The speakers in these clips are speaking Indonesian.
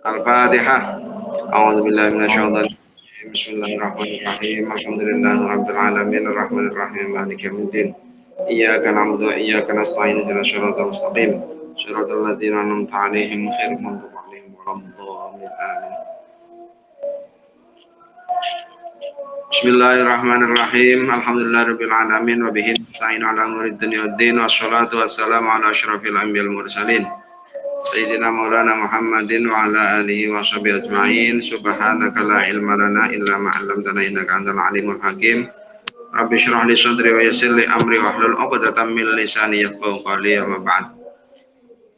Al-Fatihah. A'udzubillahi minasyaitonir rajim. Bismillahirrahmanirrahim. Alhamdulillahirabbil alamin arrahmanir rahim maliki yaumiddin. Iyyaka na'budu wa iyyaka nasta'in ihdinas siratal mustaqim. Shiratal ladzina an'amta 'alaihim ghairil maghdubi 'alaihim waladdallin. Amin. Bismillahirrahmanirrahim. Alhamdulillahirabbil alamin wa bihi nasta'in 'ala umuri dunya waddin wassalatu wassalamu 'ala asyrafil anbiya'il mursalin. Sayyidina Maulana Muhammadin wa ala alihi wa sahbihi ajma'in. Subhanaka la ilma lana illa ma 'allamtana innaka antal alimul hakim. Rabbi shrah li sadri wa yassir li amri wa hlul 'uqdatam min lisani yafqahu qawli. Amma ba'd.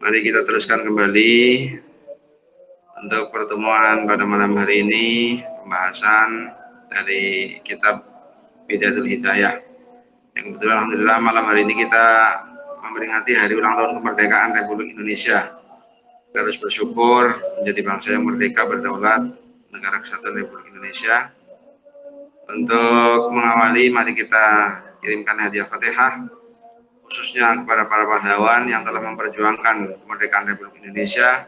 Mari kita teruskan kembali untuk pertemuan pada malam hari ini, pembahasan dari kitab Bidayatul Hidayah. Yang kebetulan alhamdulillah malam hari ini kita memperingati hari ulang tahun kemerdekaan Republik Indonesia. Kita harus bersyukur menjadi bangsa yang merdeka, berdaulat, negara kesatuan Republik Indonesia. Untuk mengawali, mari kita kirimkan hadiah Fatihah khususnya kepada para pahlawan yang telah memperjuangkan kemerdekaan Republik Indonesia.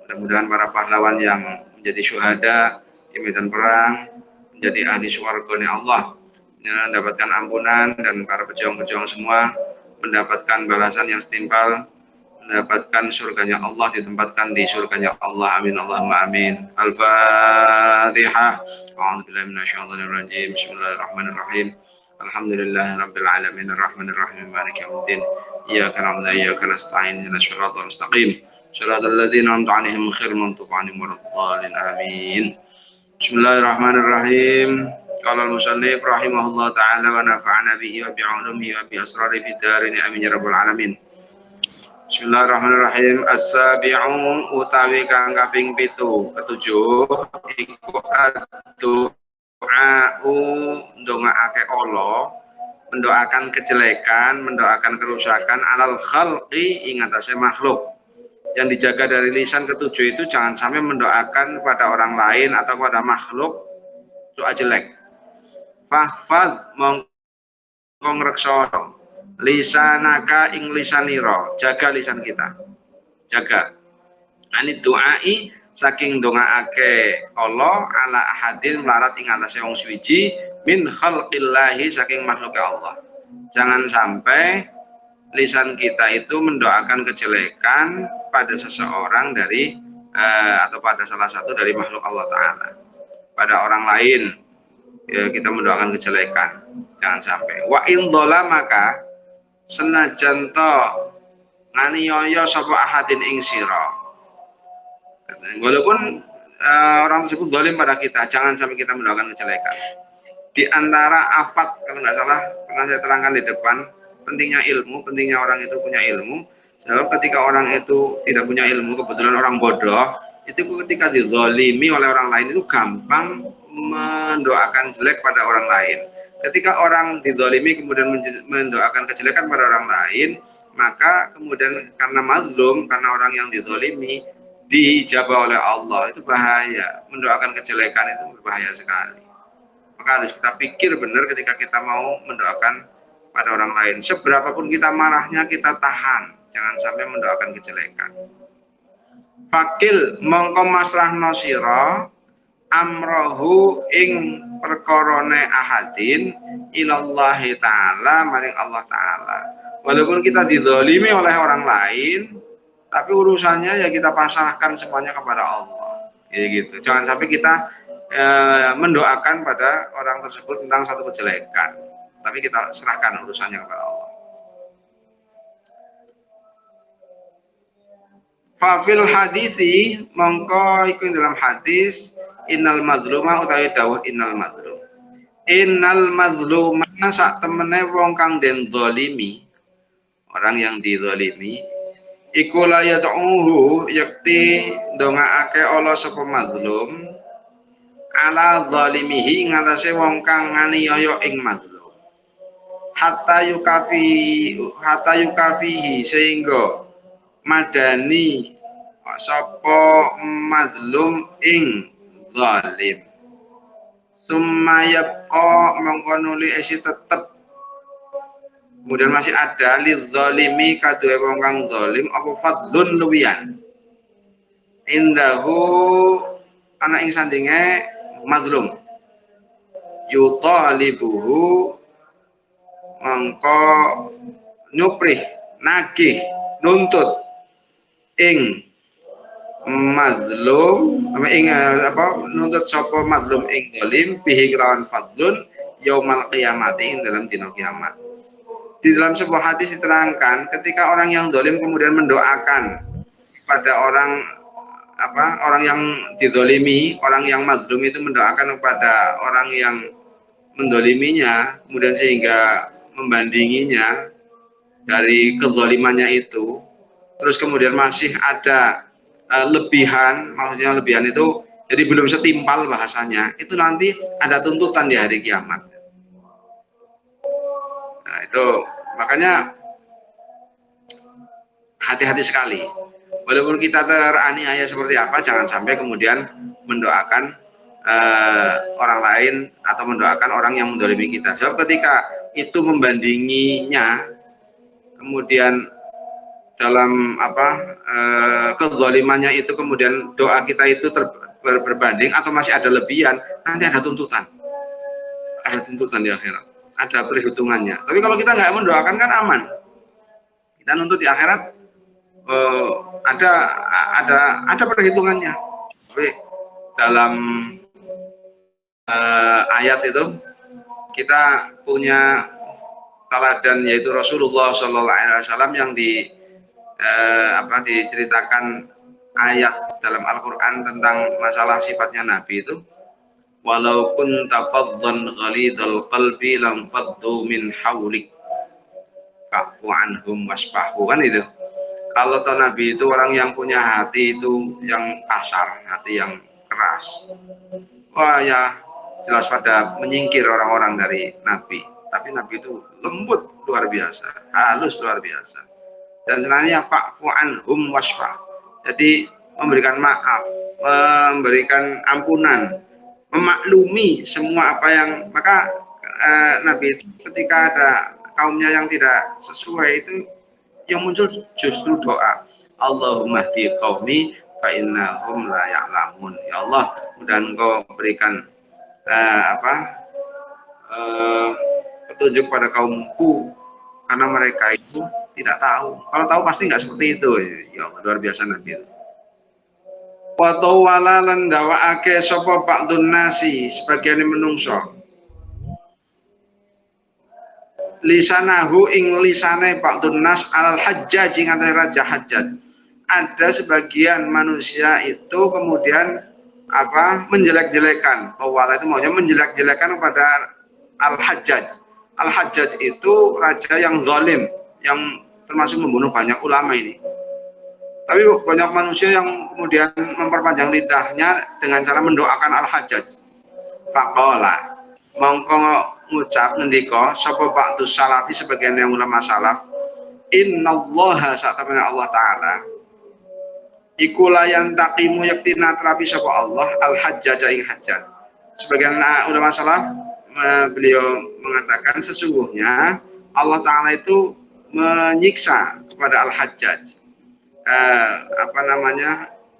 Mudah-mudahan para pahlawan yang menjadi syuhada di medan perang, menjadi ahli surga Allah, mendapatkan ampunan, dan para pejuang-pejuang semua mendapatkan balasan yang setimpal, mendapatkan surganya Allah, ditempatkan di surganya Allah. Amin Allahumma amin. Al-Fatihah. A'udzubillahi minasyaitonir rajim. Bismillahirrahmanirrahim. Alhamdulillahirabbil alamin arrahmanir rahim maliki yaumiddin. Iyyaka na'budu wa iyyaka nasta'in ihdinas siratal mustaqim. Shiratal ladzina an'amta 'alaihim ghairil maghdubi 'alaihim waladdallin. Amin. Bismillahirrahmanirrahim. Qala al-musannif rahimahullah ta'ala wa nafa'ana bihi wa bi'ulumihi wa bi asrari fid darin amin ya rabbal alamin. Bismillahirrahmanirrahim. As-sabi'u utawi kang kaping 7, ketujuh iku ad-du'a'u ndongaake Allah, mendoakan kejelekan, mendoakan kerusakan alal khalqi ing atase makhluk. Yang dijaga dari lisan ketujuh itu jangan sampai mendoakan pada orang lain atau pada makhluk doa jelek. Fahfad mongko ngreksa lisanaka ing lisaniro, jaga lisan kita, jaga anit du'ai saking dongaake Allah ala ahadin melarat ing atase wong suwiji min khalqillahi saking makhluk Allah. Jangan sampai lisan kita itu mendoakan kejelekan pada seseorang dari atau pada salah satu dari makhluk Allah Ta'ala, pada orang lain ya, kita mendoakan kejelekan, jangan sampai. Wa in maka senajan to nganiaya sapa ahadin ing sira, walaupun orang tersebut zalim pada kita, jangan sampai kita mendoakan kejelekan. Di antara afat, kalau nggak salah pernah saya terangkan di depan, pentingnya ilmu, pentingnya orang itu punya ilmu. Sebab ketika orang itu tidak punya ilmu, kebetulan orang bodoh, itu ketika dizalimi oleh orang lain itu gampang mendoakan jelek pada orang lain. Ketika orang dizalimi kemudian mendoakan kejelekan pada orang lain, maka kemudian karena mazlum, karena orang yang dizalimi dijabah oleh Allah, itu bahaya. Mendoakan kejelekan itu berbahaya sekali. Maka harus kita pikir benar ketika kita mau mendoakan pada orang lain. Seberapapun kita marahnya, kita tahan, jangan sampai mendoakan kejelekan. Fakil mongko masrahno sira amrohu ing perkorone ahadin ilallahi ta'ala maring Allah Ta'ala. Walaupun kita dizalimi oleh orang lain, tapi urusannya ya kita pasrahkan semuanya kepada Allah. Ya gitu. Jangan sampai kita mendoakan pada orang tersebut tentang satu kejelekan, tapi kita serahkan urusannya kepada Allah. Fafil hadithi mongko iku dalam hadis innal mazluma utawi dawuh innal mazluma sak temene wong kang den zalimi, orang yang dizalimi iku la yad'uhu yakti ndongaake Allah sapa mazlum ala zalimihi ngatasé wong kang nganiaya ing mazlum hatta yukafihi sehingga madani sapa mazlum ing zalim. Summa yabqa mongko nuli isi tetep, kemudian masih ada li zalimi kaduwe wong kang zalim apa fadlun luwian indahu ana ing sandinge madlum yutalibuhu mangko nyuprih nagih nuntut ing mazlum nuntut sapa mazlum ing zalim bihi kelawan fadlun yaumal qiyamati ing dalam dina kiamat. Di dalam sebuah hadis diterangkan ketika orang yang zalim kemudian mendoakan pada orang yang dizalimi, orang yang mazlum itu mendoakan kepada orang yang mendoliminya, kemudian sehingga membandinginya dari kezalimannya itu, terus kemudian masih ada lebihan, maksudnya lebihan itu jadi belum setimpal bahasanya, itu nanti ada tuntutan di hari kiamat. Nah itu makanya hati-hati sekali. Walaupun kita teraniaya seperti apa, jangan sampai kemudian mendoakan orang lain atau mendoakan orang yang mendolimi kita. Sebab ketika itu membandinginya, kemudian dalam kezalimannya itu kemudian doa kita itu berbanding atau masih ada lebihan, nanti ada tuntutan di akhirat, ada perhitungannya. Tapi kalau kita nggak mendoakan kan aman, kita nuntut di akhirat ada perhitungannya. Tapi dalam ayat itu kita punya teladan, yaitu Rasulullah SAW yang diceritakan ayat dalam Al-Quran tentang masalah sifatnya Nabi itu, walau kunta faddan ghalidhal qalbi lam faddu min haulik fa'fu anhum wasfahu, kan itu. Kalau Nabi itu orang yang punya hati itu yang kasar, hati yang keras, wah ya jelas pada menyingkir orang-orang dari Nabi. Tapi Nabi itu lembut luar biasa, halus luar biasa. Dan sebenarnya fa'fu anhum wasfah, jadi memberikan maaf, memberikan ampunan, memaklumi semua apa yang, maka Nabi itu ketika ada kaumnya yang tidak sesuai itu, yang muncul justru doa, Allahumma hdi qaumi fa innahum la ya'lamun. Ya Allah, mudah Engkau berikan petunjuk pada kaumku, karena mereka itu tidak tahu. Kalau tahu pasti nggak seperti itu. Ya luar biasa Nabi. Wa tawala lan dawaake sapa ba'dun nasi, sebagian menungso, lisanahu ing lisane ba'dun nas alal hajjaj ing atase raja Hajjaj. Ada sebagian manusia itu kemudian menjelek-jelekan. Tawala itu maunya menjelek-jelekan kepada Al-Hajjaj. Al-Hajjaj itu raja yang zalim, yang termasuk membunuh banyak ulama ini. Tapi banyak manusia yang kemudian memperpanjang lidahnya dengan cara mendoakan Al-Hajjaj. Faqala, mongko ngucap ngendika sapa ba'du salafi, sebagian yang ulama salaf, innallaha sa'tamina Allah Ta'ala iku layan taqimu yaktina terapi sapa Allah Al-Hajjaj ing Hajjaj. Sebagian ulama salaf beliau mengatakan sesungguhnya Allah Ta'ala itu menyiksa kepada Al-Hajjaj,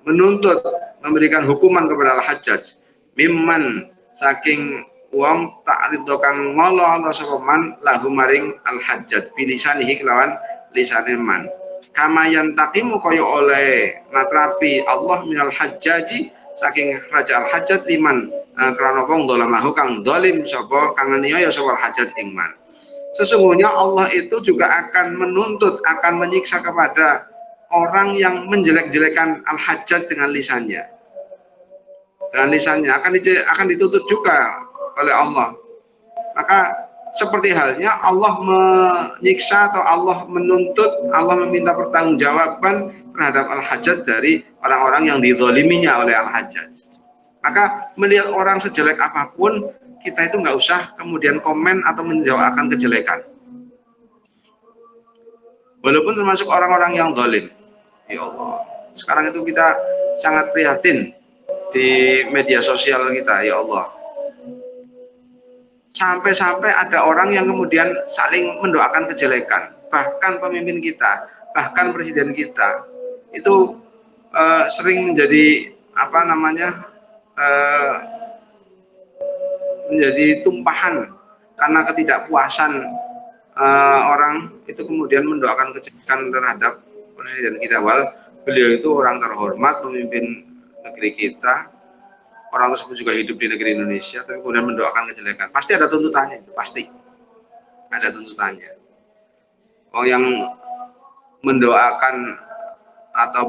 menuntut, memberikan hukuman kepada Al-Hajjaj, mimman saking wong ta'rido kang ngolo sapa man lahu maring Al-Hajjaj bilisanihi kelawan lisane man, kama yantaqimu kaya oleh natrapi Allah minal Hajjaji saking raja Al-Hajjaj liman krana wong dolamahu kang dolim sapa kang aniaya sapa Al-Hajjaj ing man. Sesungguhnya Allah itu juga akan menuntut, akan menyiksa kepada orang yang menjelek-jelekan Al-Hajjaj dengan lisannya. Dengan lisannya akan dituntut juga oleh Allah. Maka seperti halnya Allah menyiksa atau Allah menuntut, Allah meminta pertanggungjawaban terhadap Al-Hajjaj dari orang-orang yang dizaliminya oleh Al-Hajjaj. Maka melihat orang sejelek apapun, kita itu nggak usah kemudian komen atau menjawabkan kejelekan. Walaupun termasuk orang-orang yang zalim. Ya Allah, sekarang itu kita sangat prihatin di media sosial kita, ya Allah. Sampai-sampai ada orang yang kemudian saling mendoakan kejelekan. Bahkan pemimpin kita, bahkan presiden kita, itu sering menjadi apa namanya menjadi tumpahan karena ketidakpuasan orang itu kemudian mendoakan kejelekan terhadap presiden kita. Beliau itu orang terhormat memimpin negeri kita, orang tersebut juga hidup di negeri Indonesia, tapi kemudian mendoakan kejelekan. Pasti ada tuntutannya, itu pasti ada tuntutannya. Oh, yang mendoakan atau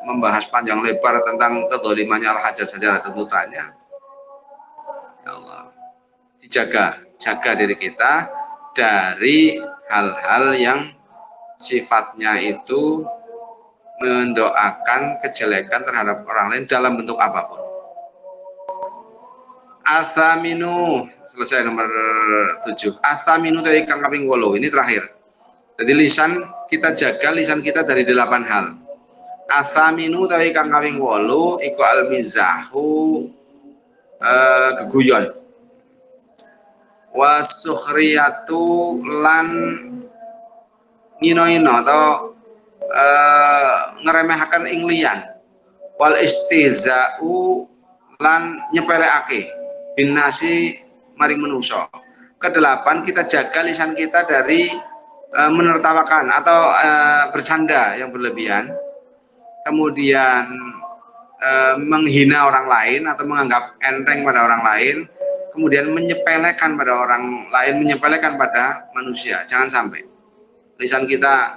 membahas panjang lebar tentang kezalimannya Al-Hajjaj saja ada tuntutannya. Ya Allah, jaga diri kita dari hal-hal yang sifatnya itu mendoakan kejelekan terhadap orang lain dalam bentuk apapun. Athaminu, selesai nomor 7. Athaminu dari kang kaping 8, ini terakhir. Jadi lisan kita jaga lisan kita dari 8 hal. Athaminu dari kang kaping 8 iku al-mizahu geguyon. Wasukhriyatu lan ngino-ino atau ngeremehkan ing liyan. Wal istihza'u lan nyepeleake binasi maring manusa. Kedelapan, kita jaga lisan kita dari menertawakan atau bercanda yang berlebihan. Kemudian menghina orang lain atau menganggap enteng pada orang lain. Kemudian menyepelekan pada orang lain, menyepelekan pada manusia. Jangan sampai lisan kita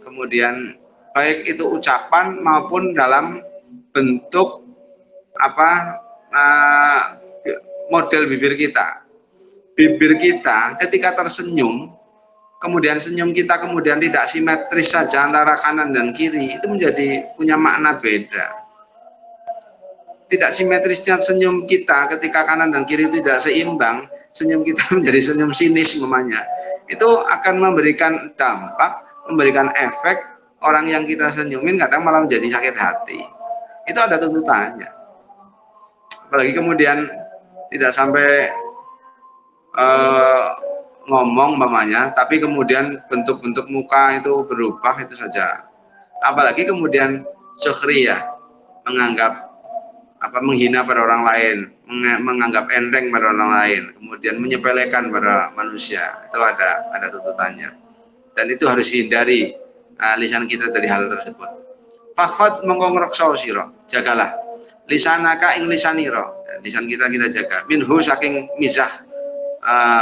kemudian baik itu ucapan maupun dalam bentuk model bibir kita. Bibir kita ketika tersenyum, kemudian senyum kita kemudian tidak simetris saja antara kanan dan kiri, itu menjadi punya makna beda. Tidak simetrisnya senyum kita ketika kanan dan kiri tidak seimbang, senyum kita menjadi senyum sinis umpamanya, itu akan memberikan dampak, memberikan efek, orang yang kita senyumin kadang malah menjadi sakit hati. Itu ada tuntutannya. Apalagi kemudian tidak sampai ngomong umpamanya, tapi kemudian bentuk-bentuk muka itu berubah, itu saja. Apalagi kemudian sukhriyah, menganggap menghina pada orang lain, menganggap enteng pada orang lain, kemudian menyepelekan pada manusia, itu ada tuntutannya. Dan itu harus hindari lisan kita dari hal tersebut. Fakhfad mongko ngreksa sira, jagalah lisanaka ing lisanira, lisan kita jaga. Minhu saking mizah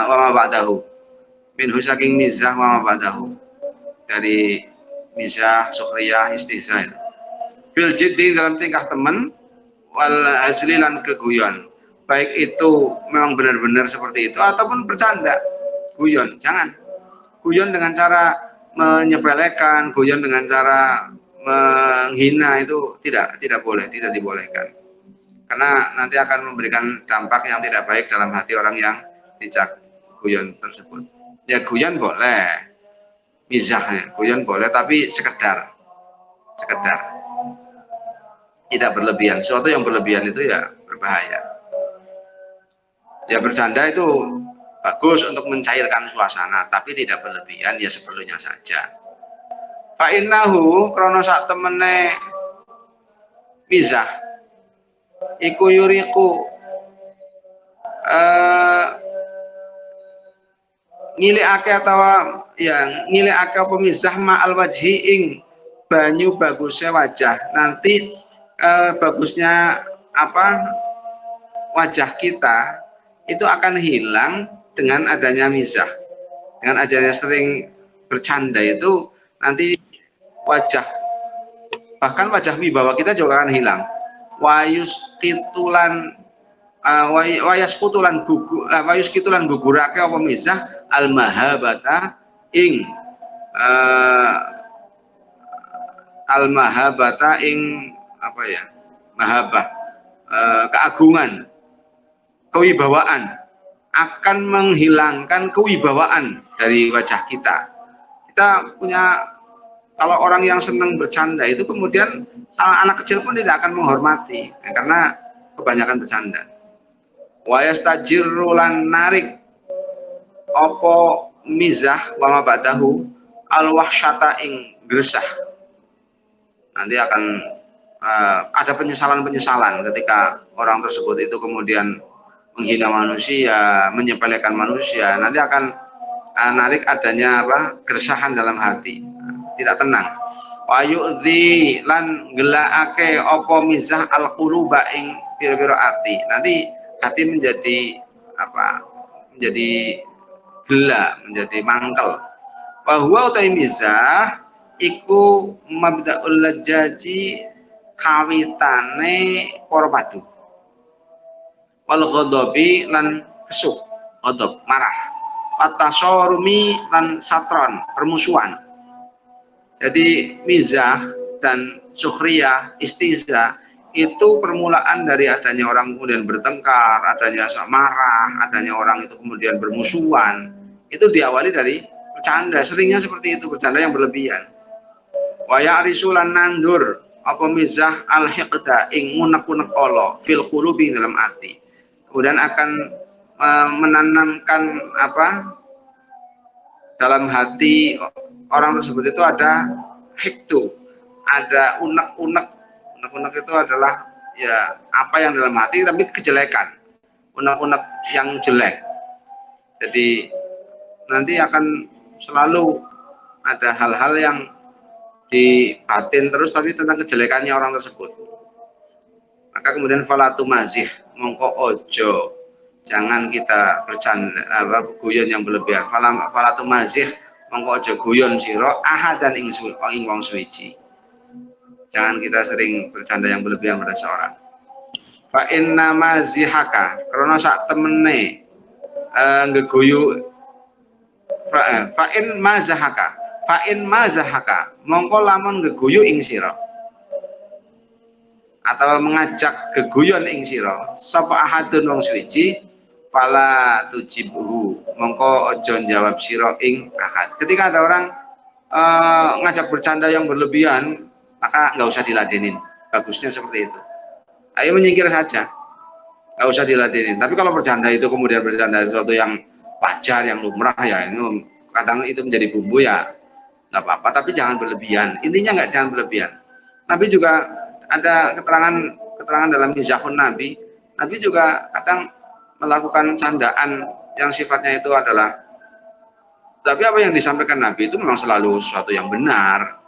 wa ma ba'dahu. Minhu saking mizah wa ma ba'dahu. Dari mizah, sukhriyah, istihza. Fil jiddi dalam tingkah teman, wal hazli lan keguyon, baik itu memang benar-benar seperti itu ataupun bercanda, guyon. Jangan guyon dengan cara menyepelekan, guyon dengan cara menghina, itu tidak boleh, tidak dibolehkan, karena nanti akan memberikan dampak yang tidak baik dalam hati orang yang dicak guyon tersebut. Ya guyon boleh, mizahnya guyon boleh, tapi sekedar tidak berlebihan. Sesuatu yang berlebihan itu ya berbahaya. Ya bercanda itu bagus untuk mencairkan suasana, tapi tidak berlebihan, ya seperlunya saja. Fa innahu krono sak temene mizah iku yuriku ngilikake atau ya ngilikake apa mizah ma'al wajhi ing banyu bagusnya wajah. Nanti bagusnya wajah kita itu akan hilang dengan adanya mizah, dengan adanya sering bercanda. Itu nanti bahkan wajah wibawa kita juga akan hilang. Wayuskitulan gugurake apa mizah al mahabata ing mahabah, keagungan, kewibawaan, akan menghilangkan kewibawaan dari wajah kita. Kita punya, kalau orang yang senang bercanda itu kemudian anak kecil pun tidak akan menghormati, karena kebanyakan bercanda. Wa yastajirru lan narik apa mizah wa ma ba'dahu al wahsyata ing gersah. Nanti akan ada penyesalan-penyesalan ketika orang tersebut itu kemudian menghina manusia, menyepelekan manusia. Nanti akan narik adanya keresahan dalam hati, tidak tenang. Wa yu'dzi lan gelaake apa mizah al-quluba ing pira-pira ati. Nanti hati menjadi menjadi gela, menjadi mangkel. Wa huwa utai mizah iku mabda'ul lajaji kawitane para padu. Wal ghadabi lan kesuk, ghadab marah. Atasorumi lan satron, permusuhan. Jadi mizah dan sukhriyah, istizah itu permulaan dari adanya orang kemudian bertengkar, adanya marah, adanya orang itu kemudian bermusuhan. Itu diawali dari bercanda, seringnya seperti itu, bercanda yang berlebihan. Wa ya'risu lan nandur apa mizah al-hiqda ing unek-unek Allah fil qulubi dalam hati. Kemudian akan menanamkan dalam hati orang tersebut itu ada hikdu, ada unek-unek. Unek-unek itu adalah ya apa yang dalam hati tapi kejelekan, unek-unek yang jelek. Jadi nanti akan selalu ada hal-hal yang di batin terus tapi tentang kejelekannya orang tersebut. Maka kemudian falatu mazih, mongko ojo, jangan kita bercanda guyon yang berlebihan. Falatu mazih, mongko ojo guyon siro ahadan ing wong suwiji. Jangan kita sering bercanda yang berlebihan pada seorang. Fa inna mazihaka, karena sak temene ngeguyu fa in mazahaka mongko lamun ngeguyu ing sira atau mengajak geguyon ing sira sapa ahadun wong suwiji fala tujibuhu mongko aja jawab sira ing ahad. Ketika ada orang ngajak bercanda yang berlebihan, maka nggak usah diladenin. Bagusnya seperti itu. Ayo menyingkir saja, nggak usah diladenin. Tapi kalau bercanda itu kemudian bercanda sesuatu yang wajar, yang lumrah, ya ini kadang itu menjadi bumbu, ya nggak apa-apa, tapi jangan berlebihan. Intinya jangan berlebihan. Nabi juga ada keterangan dalam mizahun Nabi juga kadang melakukan candaan yang sifatnya itu adalah, tapi apa yang disampaikan Nabi itu memang selalu sesuatu yang benar,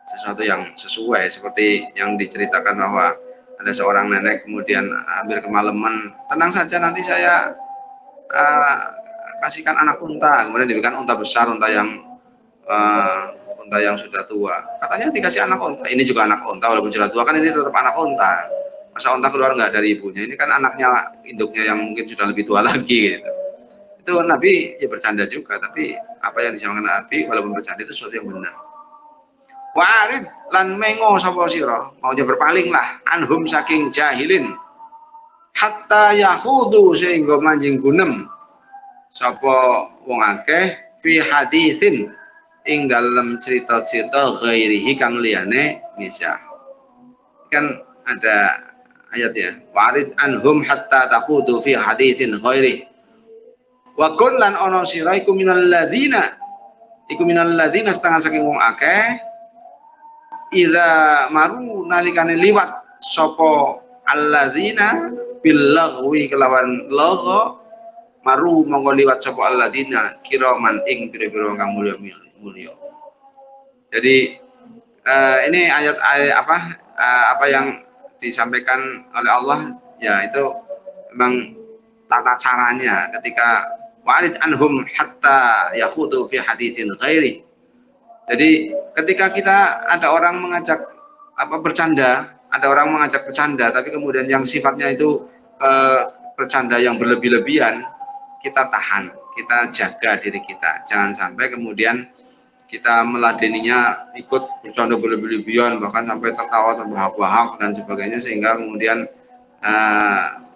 sesuatu yang sesuai, seperti yang diceritakan bahwa ada seorang nenek kemudian hampir kemalaman, tenang saja nanti saya kasihkan anak unta, kemudian diberikan unta besar, unta yang sudah tua. Katanya dikasih anak unta, ini juga anak unta walaupun sudah tua, kan ini tetap anak unta. Masa unta keluar nggak dari ibunya, ini kan anaknya induknya yang mungkin sudah lebih tua lagi gitu. Itu Nabi ya bercanda juga, tapi apa yang disampaikan Nabi walaupun bercanda itu sesuatu yang benar. Warid lan mengo sapa sira, maunya berpalinglah anhum saking jahilin hatta yahudu sehingga manjing gunem sapa wong akeh fi haditsin ing dalam cerita-cerita ghairihi kang liyane misah. Kan ada ayat ya, warid anhum hatta takhudu fi haditsin ghairi wa kun lan ono sira iku minal ladzina setengah saking wong akeh idza maru nalikane liwat sapa alladzina bil lagwi kelawan lagha maru monggo liwat sapa alladzina kiraman ing pira-pira kang mulya. Jadi ini ayat apa yang disampaikan oleh Allah, ya itu memang tata caranya ketika warid anhum hatta yakhudu fi haditsin ghairi. Jadi ketika kita ada orang mengajak bercanda, ada orang mengajak bercanda tapi kemudian yang sifatnya itu bercanda yang berlebih-lebihan, kita tahan, kita jaga diri kita, jangan sampai kemudian kita meladeninya ikut bercanda berlebih-lebihan, bahkan sampai tertawa terbahak-bahak dan sebagainya, sehingga kemudian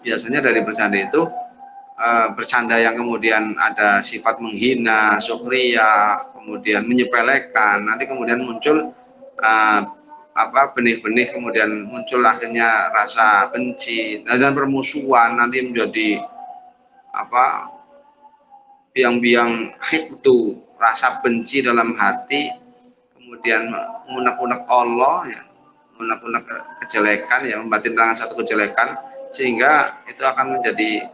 biasanya dari bercanda itu bercanda yang kemudian ada sifat menghina, sukhriyah, kemudian menyepelekan, nanti kemudian muncul benih-benih, kemudian muncul akhirnya rasa benci dan permusuhan, nanti menjadi biang-biang hikdu, rasa benci dalam hati, kemudian mengunak-unak Allah, ya, mengunak-unak kejelekan, ya, membatinkan satu kejelekan, sehingga itu akan menjadi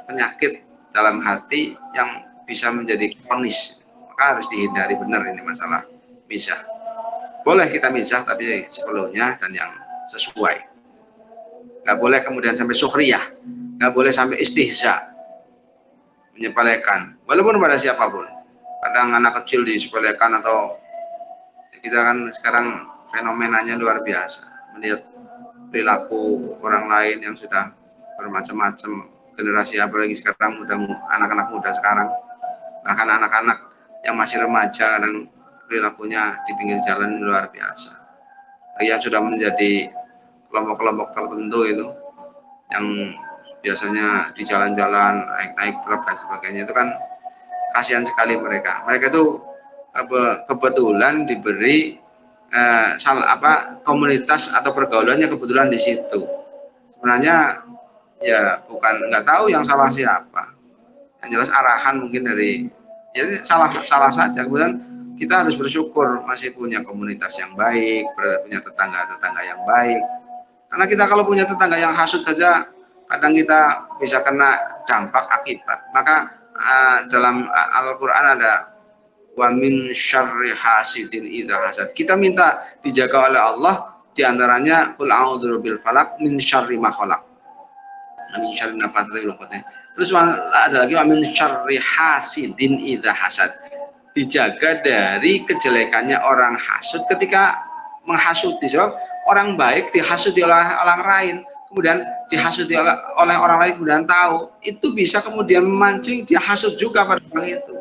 penyakit dalam hati yang bisa menjadi kronis. Maka harus dihindari benar ini masalah misah. Boleh kita misah tapi sepenuhnya dan yang sesuai. Nggak boleh kemudian sampai sukhriyah, nggak boleh sampai istihza, menyepelekan, walaupun pada siapapun. Kadang anak kecil disepelekan, atau kita kan sekarang fenomenanya luar biasa, melihat perilaku orang lain yang sudah bermacam-macam generasi, apalagi sekarang anak-anak muda sekarang, bahkan anak-anak yang masih remaja kadang perilakunya di pinggir jalan luar biasa. Dia sudah menjadi kelompok-kelompok tertentu itu yang biasanya di jalan-jalan naik-naik truk dan sebagainya, itu kan kasihan sekali mereka. Mereka itu kebetulan diberi komunitas atau pergaulannya kebetulan di situ. Sebenarnya ya bukan, nggak tahu yang salah siapa. Yang jelas arahan mungkin dari, ya salah saja. Kemudian kita harus bersyukur masih punya komunitas yang baik, punya tetangga-tetangga yang baik. Karena kita kalau punya tetangga yang hasut saja, kadang kita bisa kena dampak akibat. Maka dalam Al-Quran ada wa min syarri hasidin idza hasad. Kita minta dijaga oleh Allah, diantaranya qul a'udzu birabbil falaq min syarri ma khalaq. Min syarri nafatsati fil 'uqad. Terus ada lagi wa min syarri hasidin idza hasad. Dijaga dari kejelekannya orang hasud ketika menghasuti. Sebab orang baik dihasuti oleh orang lain, kemudian dihasuti oleh orang lain, kemudian tahu, itu bisa kemudian memancing dia hasud juga pada orang itu.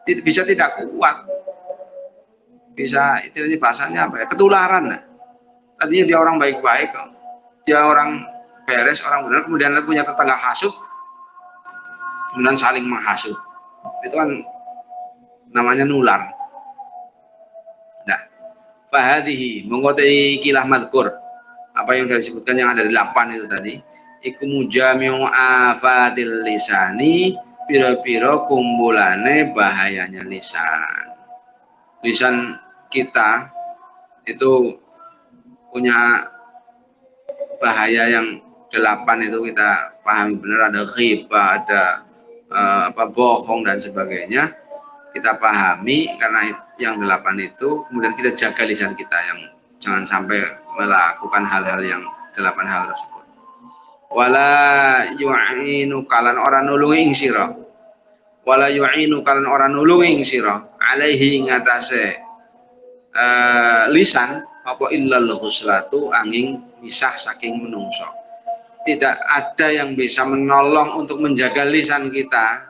Bisa tidak kuat, bisa istilahnya bahasanya apa ya, ketularan. Nah, tadinya dia orang baik-baik, dia orang beres, orang benar, kemudian punya tetangga hasud, kemudian saling menghasut, itu kan namanya nular. Nah, fahadihi mengkotai kilah madkur, apa yang sudah disebutkan yang ada di 8 itu tadi, iku mujami'u afatil lisani, piro-piro kumpulane bahayanya lisan. Lisan kita itu punya bahaya yang 8 itu kita pahami benar. Ada ghibah, ada bohong dan sebagainya, kita pahami karena yang 8 itu. Kemudian kita jaga lisan kita, yang jangan sampai melakukan hal-hal yang 8 hal tersebut. Wala yu'inu kalan orang nulungi ing sira, wala yu'inu kalan orang nulungi ing sira alaihi ngatasé lisan apa illal khuslatu angin misah saking menungso. Tidak ada yang bisa menolong untuk menjaga lisan kita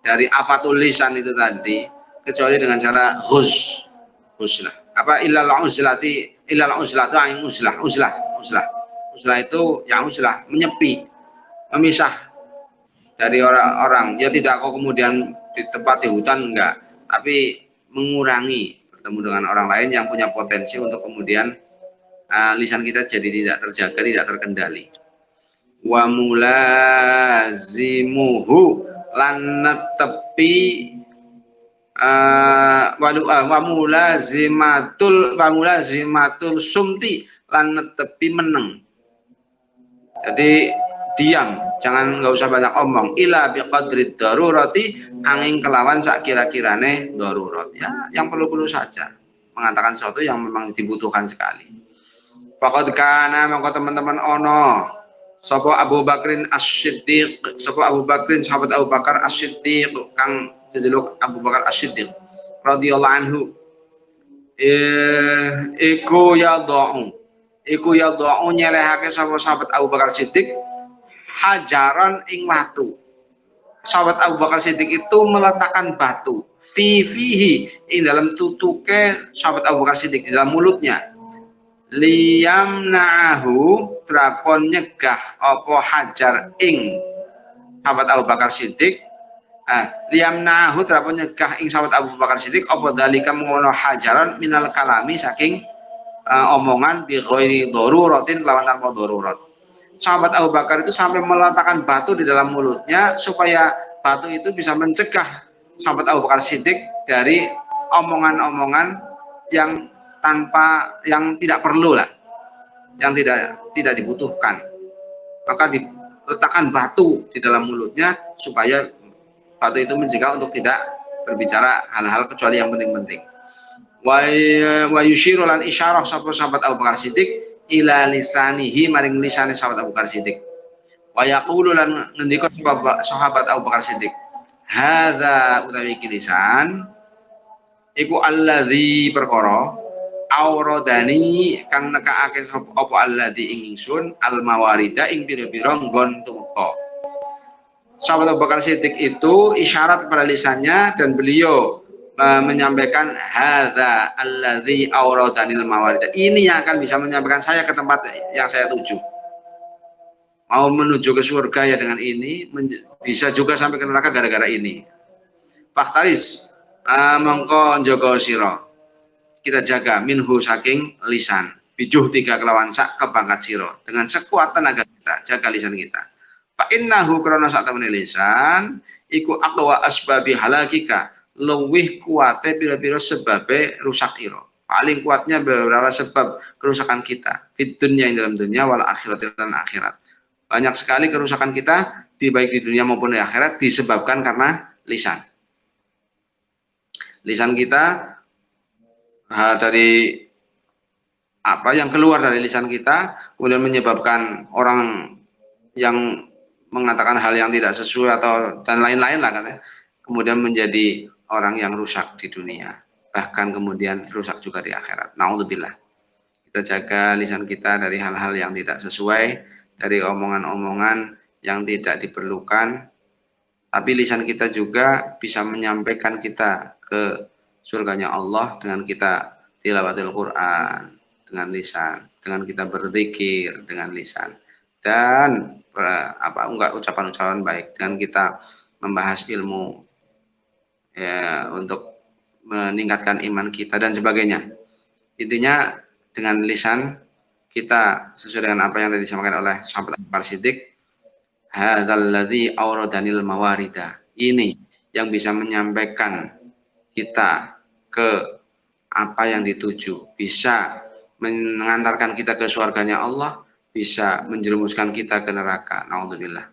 dari afatul lisan itu tadi kecuali dengan cara huslah. Apa illal uzlatu angin uzlah itu yang uzlah, menyepi, memisah dari orang-orang. Ya tidak kok kemudian di tempat di hutan, enggak, tapi mengurangi bertemu dengan orang lain yang punya potensi untuk kemudian lisan kita jadi tidak terjaga, tidak terkendali. Wa mulazimuhu lan netepi wa mulazimatul sumti lan netepi meneng. Jadi diam, nggak usah banyak omong. Ila biqadrid darurati, angin kelawan sak kira-kirane darurat, ya yang perlu-perlu saja, mengatakan sesuatu yang memang dibutuhkan sekali. Faqad kana mongko teman-teman ono sapa Abu Bakrin As-Siddiq, sapa Abu Bakrin sahabat Abu Bakar As-Siddiq kang dijeluk Abu Bakar As-Siddiq radhiyallahu anhu, iku yadha'u nyelehake sapa sahabat Abu Bakar Siddiq hajaran ing watu. Sahabat Abu Bakar Siddiq itu meletakkan batu fihi ing dalam tutuke sahabat Abu Bakar Siddiq, di dalam mulutnya, liyamna'ahu trapon nyegah apa hajar ing sahabat Abu Bakar Siddiq, liyamna'ahu trapon nyegah ing sahabat Abu Bakar Siddiq apa dalika mengono hajaran minal kalami saking omongan bi ghairi daruratin, lawan tanpa darurat. Sahabat Abu Bakar itu sampai meletakkan batu di dalam mulutnya supaya batu itu bisa mencegah sahabat Abu Bakar Siddiq dari omongan-omongan yang tidak perlu lah, yang tidak dibutuhkan. Maka diletakkan batu di dalam mulutnya supaya batu itu mencegah untuk tidak berbicara hal-hal kecuali yang penting-penting. Wa yushiru lan isyarah sapa sahabat Abu Bakar Siddiq ila lisanihi maring lisane sahabat Abu Bakar Siddiq. Wa yaqulu lan ngendika sahabat Abu Bakar Siddiq, hadza utawi lisan iku alladzi perkara auradani kang nekake apa alladzi ing ingsun al mawarida ing pira-pira nggon tumeka. Sahabat Abu Bakar Siddiq itu isyarat kepada lisannya dan beliau menyampaikan hadza alladzi auradani al mawarida. Ini yang akan bisa menyampaikan saya ke tempat yang saya tuju. Mau menuju ke surga ya dengan ini, bisa juga sampai ke neraka gara-gara ini. Faktaris mongko njaga sira. Kita jaga minhu saking lisan. Bijuh 3 kelawan sak kepangkat sira. Dengan sekuat tenaga kita jaga lisan kita. Fa innahu krana sak temene lisan iku aqwa asbabi halakika. Luwih kuate pira-pira sebabe rusak ira. Paling kuatnya beberapa sebab kerusakan kita. Fit dunya dalam dunia wal akhirat dan akhirat. Banyak sekali kerusakan kita baik di dunia maupun di akhirat disebabkan karena lisan. Lisan kita dari apa yang keluar dari lisan kita kemudian menyebabkan orang yang mengatakan hal yang tidak sesuai atau dan lain-lain lah katanya, kemudian menjadi orang yang rusak di dunia, bahkan kemudian rusak juga di akhirat. Naudzubillah. Kita jaga lisan kita dari hal-hal yang tidak sesuai, dari omongan-omongan yang tidak diperlukan, tapi lisan kita juga bisa menyampaikan kita ke surganya Allah dengan kita tilawatil Quran dengan lisan, dengan kita berzikir dengan lisan, dan ucapan-ucapan baik, dengan kita membahas ilmu ya untuk meningkatkan iman kita dan sebagainya. Intinya dengan lisan kita sesuai dengan apa yang tadi disampaikan oleh sahabat Abu Bakar Siddiq, hadzalladzi aurodanil mawarida. Ini yang bisa menyampaikan kita ke apa yang dituju, bisa mengantarkan kita ke surganya Allah, bisa menjerumuskan kita ke neraka. Naudzubillah.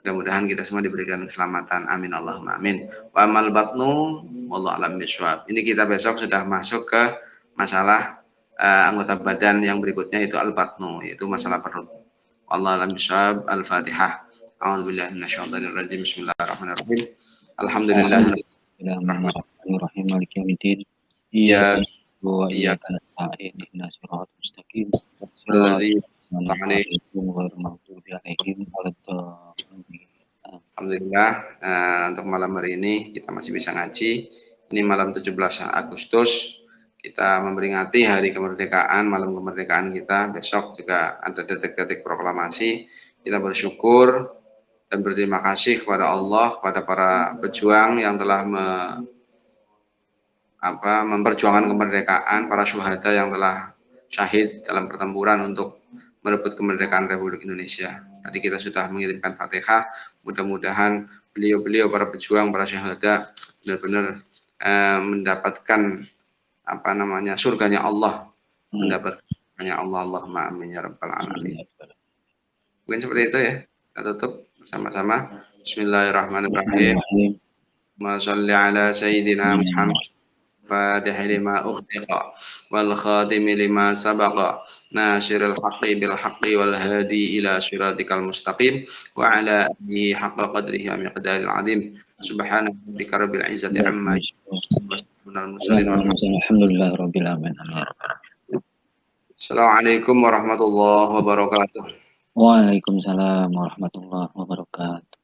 Mudah-mudahan kita semua diberikan keselamatan. Amin Allahumma amin. Wa amal batnu wallahu alam bisawab. Ini kita besok sudah masuk ke masalah anggota badan yang berikutnya, itu al-batnu, yaitu masalah perut. Wallahu alam bisawab. Al-Fatihah. A'udzubillahi minasyaitonir rajim. Bismillahirrahmanirrahim. Alhamdulillahirrahmanirrahim. Maliki yaumiddin. Iyyaka na'budu wa iyyaka nasta'in. Ihdinas siratal mustaqim. Alhamdulillah, untuk malam hari ini kita masih bisa ngaji. Ini malam 17 Agustus. Kita memperingati hari kemerdekaan, malam kemerdekaan kita. Besok juga ada detik-detik proklamasi. Kita bersyukur dan berterima kasih kepada Allah, kepada para pejuang yang telah memperjuangkan kemerdekaan, para syuhada yang telah syahid dalam pertempuran untuk merebut kemerdekaan Republik Indonesia. Tadi kita sudah mengirimkan Fatihah. Mudah-mudahan beliau-beliau, para pejuang, para syuhada benar-benar mendapatkan surganya Allah, mendapatkan surganya Allah. Allahumma amin ya rabbal alamin. Mungkin seperti itu ya. Kita tutup bersama-sama. Bismillahirrahmanirrahim. Ma shalli ala sayyidina Muhammad fatih lima ughliqa wal khatim lima sabaqa nasiril haqqi bil haqqi wal hadi ila siratikal mustaqim wa ala alihi haqqa qadrihi wa miqdaril azim. Subhana rabbika rabbil izzati amma yasifun alhamdulillahi rabbil alamin. Assalamualaikum warahmatullahi wabarakatuh. Waalaikumsalam warahmatullahi wabarakatuh.